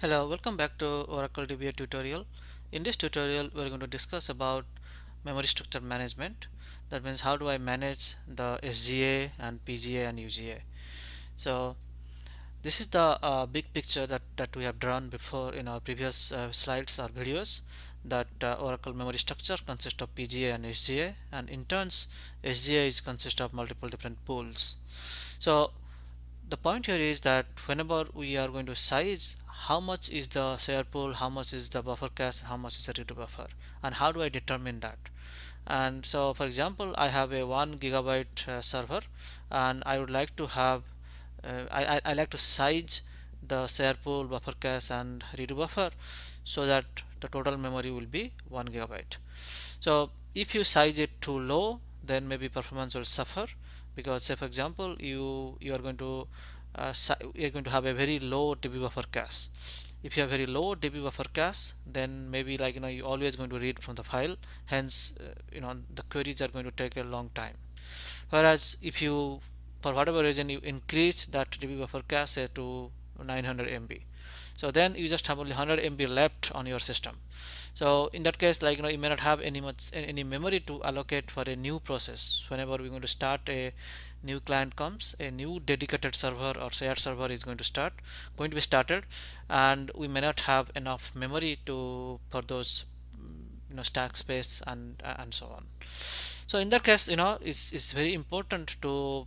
Hello, welcome back to Oracle DBA tutorial. In this tutorial, we're going to discuss about memory structure management. That means how do I manage the SGA and PGA and UGA. So this is the big picture that we have drawn before in our previous slides or videos, that Oracle memory structure consists of PGA and SGA, and in turns SGA is consist of multiple different pools. So the point here is that whenever we are going to size how much is the share pool, how much is the buffer cache, how much is the redo buffer, and how do I determine that. And so for example, I have a 1 GB server, and I would like to have I like to size the share pool, buffer cache and redo buffer so that the total memory will be 1 GB. So if you size it too low, then maybe performance will suffer, because say for example you are going to you're going to have a very low DB buffer cache. If you have very low DB buffer cache, then maybe like you're always going to read from the file, hence the queries are going to take a long time. Whereas if you, for whatever reason, you increase that DB buffer cache say to 900 MB, so then you just have only 100 MB left on your system. So in that case, like you may not have any memory to allocate for a new process. Whenever we're going to start a new client comes, a new dedicated server or shared server is going to be started, and we may not have enough memory to for those stack space and so on. So in that case, it's very important to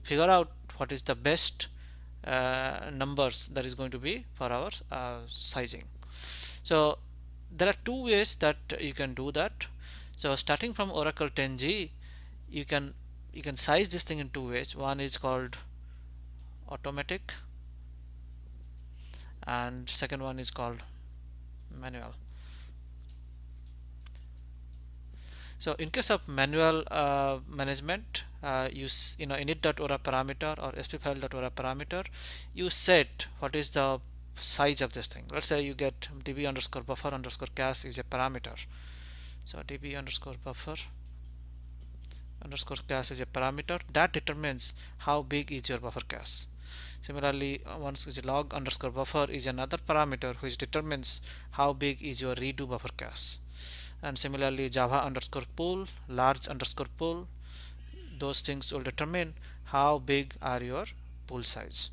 figure out what is the best numbers that is going to be for our sizing. So there are two ways that you can do that. So starting from Oracle 10G, you can size this thing in two ways. One is called automatic, and second one is called manual. So in case of manual management, use init.ora parameter or spfile.ora parameter, you set what is the size of this thing. Let's say you get db underscore buffer underscore cache is a parameter. So db underscore buffer underscore cache is a parameter that determines how big is your buffer cache. Similarly, once is log underscore buffer is another parameter which determines how big is your redo buffer cache. And similarly, java underscore pool, large underscore pool, those things will determine how big are your pool size.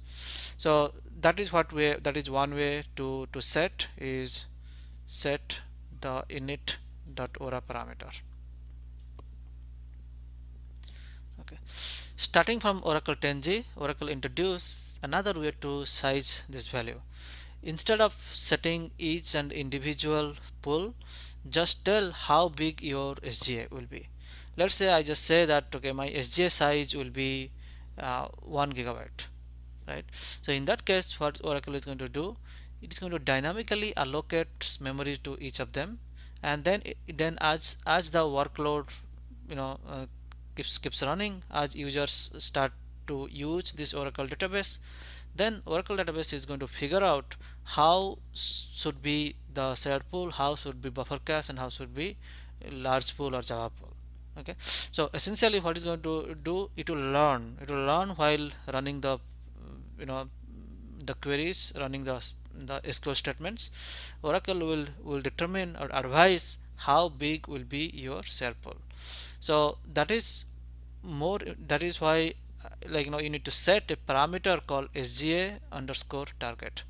So that is one way to set the init.ora parameter. Okay, starting from Oracle 10G, Oracle introduced another way to size this value. Instead of setting each and individual pool, just tell how big your SGA will be. Let's say I just say that okay, my SGA size will be 1 gigabyte, right? So in that case, what Oracle is going to do, it is going to dynamically allocate memory to each of them, and then as the workload you know uh, keeps running, as users start to use this Oracle database, then Oracle database is going to figure out how should be the shared pool, how should be buffer cache, and how should be large pool or Java pool. Okay, so essentially what it's going to do, it will learn while running the you know the queries, running the SQL statements. Oracle will determine or advise how big will be your share pool. So that is why you need to set a parameter called SGA underscore target.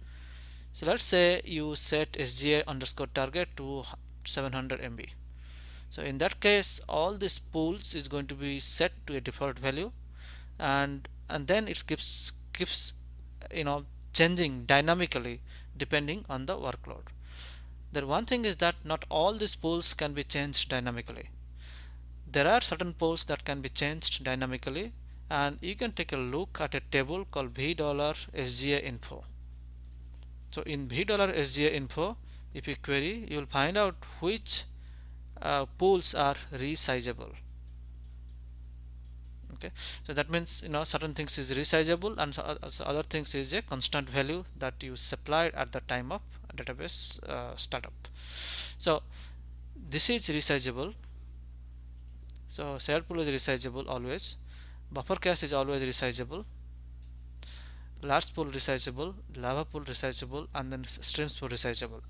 So let's say you set SGA underscore target to 700 MB. So in that case, all these pools is going to be set to a default value, and then it keeps changing dynamically depending on the workload. The one thing is that not all these pools can be changed dynamically. There are certain pools that can be changed dynamically, and you can take a look at a table called $SGA info. So in $SGA info, if you query, you will find out which pools are resizable. Okay, so that means certain things is resizable, and so other things is a constant value that you supplied at the time of database startup. So this is resizable. So shared pool is resizable always. Buffer cache is always resizable. large pool resizable, lava pool resizable, and then streams pool resizable.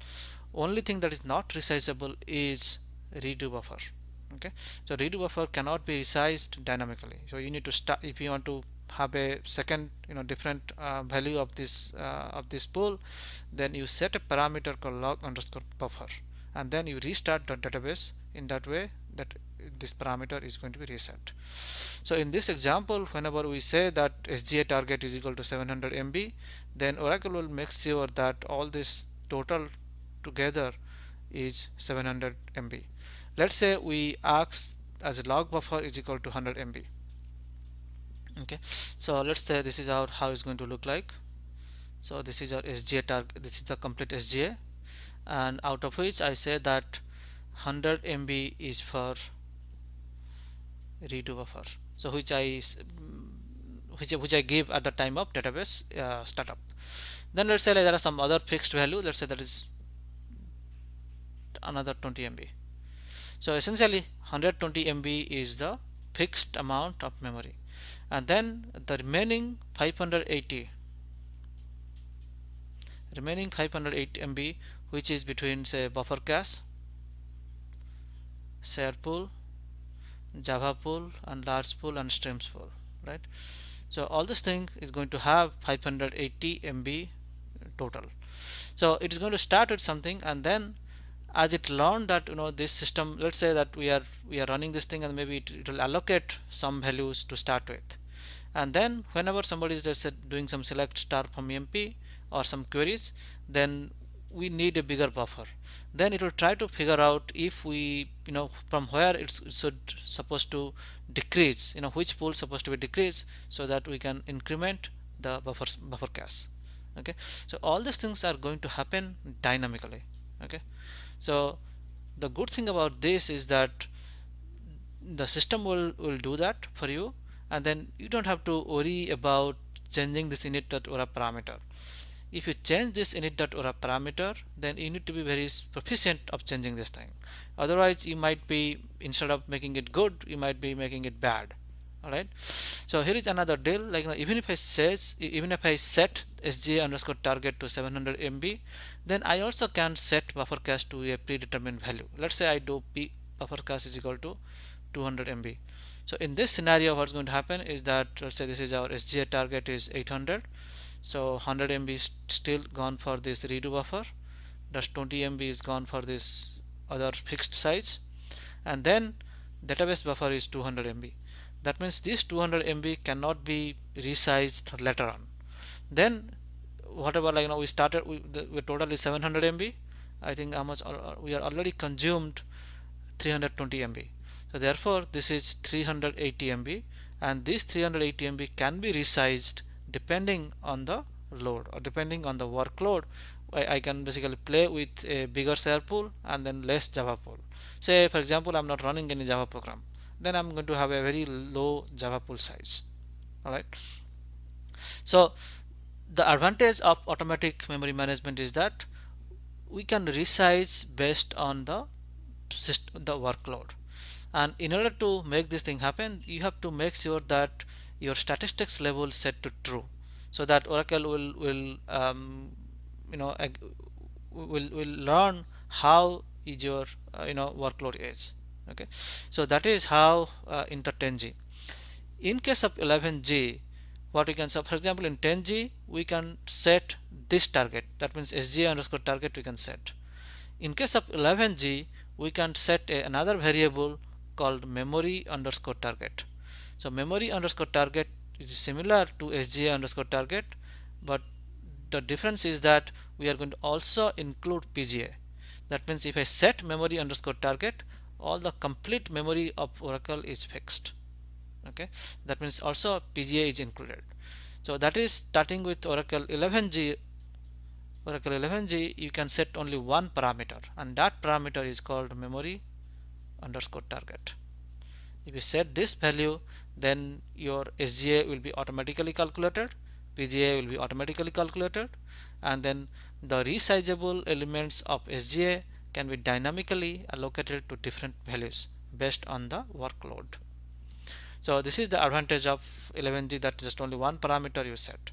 Only thing that is not resizable is redo buffer. Okay, so redo buffer cannot be resized dynamically. So you need to start, if you want to have a second, different value of this pool, then you set a parameter called log underscore buffer, and then you restart the database in that way that this parameter is going to be reset. So in this example, whenever we say that SGA target is equal to 700 MB, then Oracle will make sure that all this total together is 700 MB. Let's say we ask as a log buffer is equal to 100 MB. Okay, so let's say this is how it's going to look like. So this is our SGA target, this is the complete SGA, and out of which I say that 100 MB is for redo buffer, so which I give at the time of database startup. Then let's say like there are some other fixed value, let's say that is another 20 MB. So essentially 120 MB is the fixed amount of memory, and then the remaining 508 MB, which is between say buffer cache, share pool, Java pool, and large pool, and streams pool, right? So all this thing is going to have 580 MB total. So it is going to start with something, and then as it learned that this system, let's say that we are running this thing, and maybe it will allocate some values to start with, and then whenever somebody is just doing some select star from MP or some queries, then we need a bigger buffer. Then it will try to figure out if we from where it should supposed to decrease, which pool supposed to be decreased, so that we can increment the buffer cache. Okay, so all these things are going to happen dynamically. Okay, so the good thing about this is that the system will do that for you, and then you don't have to worry about changing this init.aura parameter. If you change this init.aura parameter, then you need to be very proficient of changing this thing. Otherwise you might be, instead of making it good, you might be making it bad. Alright, so here is another deal, like even if I set SGA underscore target to 700 MB, then I also can set buffer cache to a predetermined value. Let's say I do buffer cache is equal to 200 MB. So in this scenario, what's going to happen is that, let's say this is our SGA target is 800, so 100 MB is still gone for this redo buffer, just 20 MB is gone for this other fixed size, and then database buffer is 200 MB. That means this 200 MB cannot be resized later on. Then whatever, we started we total is 700 MB. I think how much we are already consumed 320 MB. So therefore this is 380 MB, and this 380 MB can be resized depending on the load or depending on the workload. I can basically play with a bigger share pool and then less Java pool. Say for example I'm not running any Java program, then I'm going to have a very low Java pool size. Alright, so the advantage of automatic memory management is that we can resize based on the workload, and in order to make this thing happen, you have to make sure that your statistics level set to true, so that Oracle will will learn how is your workload is. Okay, so that is how in the 10G. In case of 11G, what we can, so for example in 10G we can set this target, that means SGA underscore target we can set. In case of 11G, we can set another variable called memory underscore target. So memory underscore target is similar to SGA underscore target, but the difference is that we are going to also include PGA. That means if I set memory underscore target, all the complete memory of Oracle is fixed. Okay, that means also PGA is included. So that is starting with Oracle 11G. Oracle 11G, you can set only one parameter, and that parameter is called memory underscore target. If you set this value, then your SGA will be automatically calculated, PGA will be automatically calculated, and then the resizable elements of SGA can be dynamically allocated to different values based on the workload. So this is the advantage of 11G, that just only one parameter you set.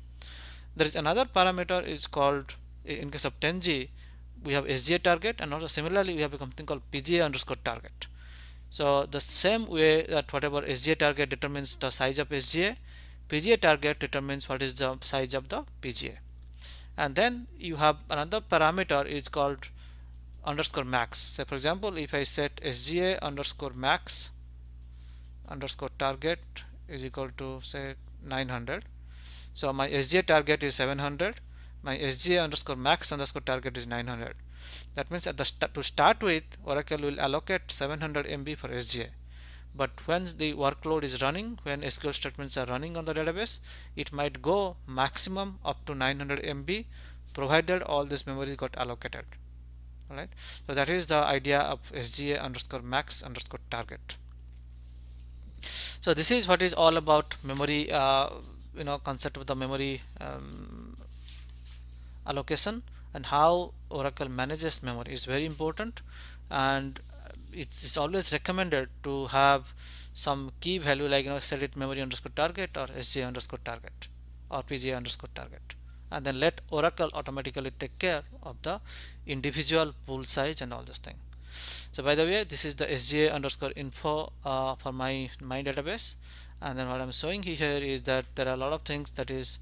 There is another parameter is called, in case of 10G, we have SGA target, and also similarly we have something called PGA underscore target. So the same way that whatever SGA target determines the size of SGA, PGA target determines what is the size of the PGA. And then you have another parameter is called underscore max. So for example, if I set SGA underscore max underscore target is equal to say 900. So my SGA target is 700. My SGA underscore max underscore target is 900. That means at the to start with, Oracle will allocate 700 MB for SGA. But once the workload is running, when SQL statements are running on the database, it might go maximum up to 900 MB, provided all this memory got allocated. Alright, so that is the idea of SGA underscore max underscore target. So this is what is all about memory, concept of the memory allocation, and how Oracle manages memory is very important. And it's always recommended to have some key value, like set it memory underscore target or SGA underscore target or PGA underscore target, and then let Oracle automatically take care of the individual pool size and all this thing. So by the way, this is the SGA underscore info for my database, and then what I'm showing here is that there are a lot of things that is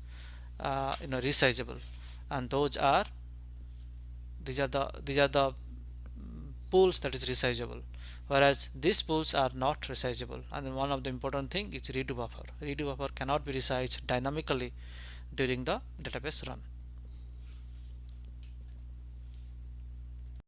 resizable, and these are the pools that is resizable, whereas these pools are not resizable. And then one of the important thing is redo buffer. Redo buffer cannot be resized dynamically during the database run.